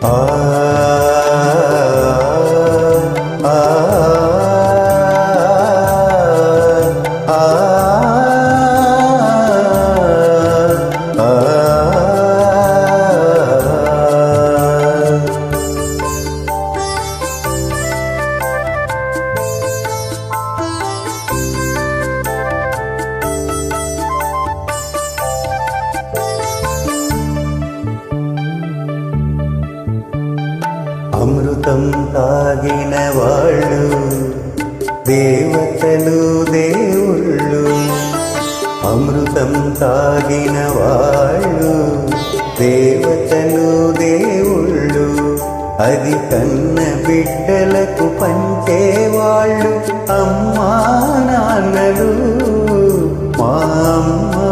ఆ ఆ అమృతం తాగిన వాళ్ళు దేవతలు దేవుళ్ళు, అమృతం తాగిన వాళ్ళు దేవతలు దేవుళ్ళు, అది కన్న బిడ్డలకు పంచేవాళ్ళు అమ్మా నాన్నలు, మా అమ్మా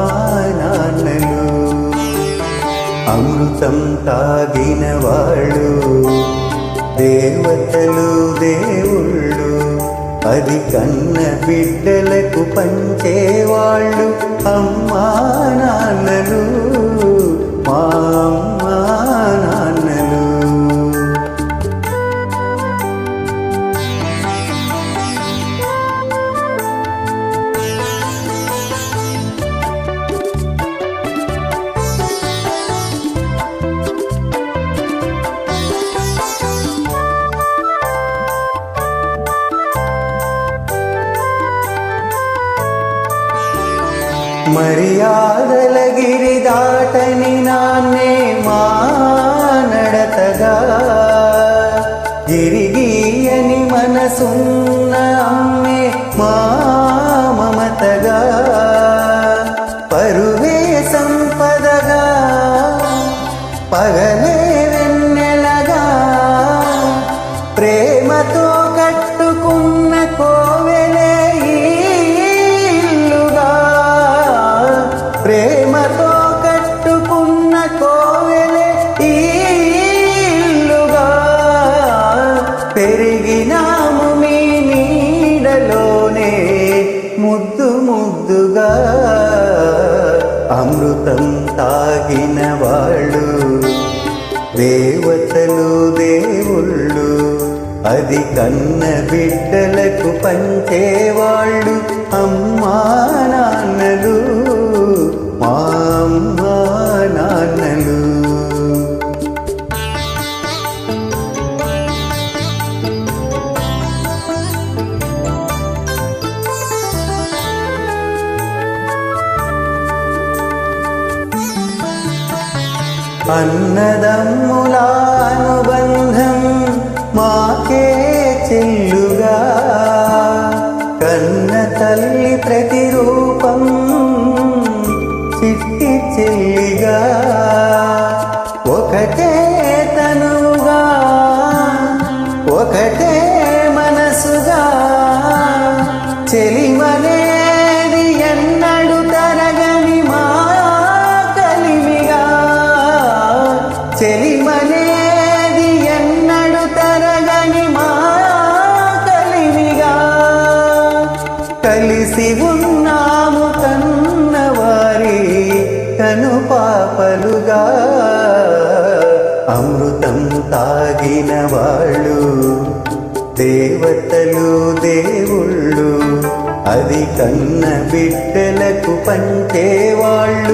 నాన్నలు. అమృతం తాగిన వాళ్ళు దేవతలు దేవుళ్ళు, అది కన్న బిడ్డలకు పంచేవాళ్ళు అమ్మా నాన్నలు, మా అమ్మా నాన్నలు. మర్యాదల గిరి దాటని నాన్నే మానడతగా, గిరిగీయని మనసున్న అమ్మే మా మమతగా, పరువే సంపదగా పగలే వెన్నెలగా, ప్రేమతో కట్టుకున్న కోవెలే ప్రేమతో కట్టుకున్న కోవెలే ఇల్లుగా, పెరిగినాము మీ నీడలోనే ముద్దు ముద్దుగా. అమృతం తాగిన వాళ్ళు దేవతలు దేవుళ్ళు, అది కన్న బిడ్డలకు పంచేవాళ్ళు అమ్మా నాన్నలు, మా అమ్మా నాన్నలు. అన్నదమ్ముల అనుబంధం మాకే చెల్లుగా, కన్న తల్లి ప్రతిరూపం చిట్టి చెల్లిగా, ఒకటే తనుగా ఒకటే మనసుగా, చెలిమనేది ఎన్నడు తరగని మా కలిమిగా, చెలిమనేది ఎన్నడు తరగని మా కలిమిగా, కలిసి ఉన్నాము కన్నవారి కను పాపలుగా. అమృతం తాగిన వాళ్ళు దేవతలు దేవుళ్ళు, అది కన్న బిడ్డలకు పంచేవాళ్ళు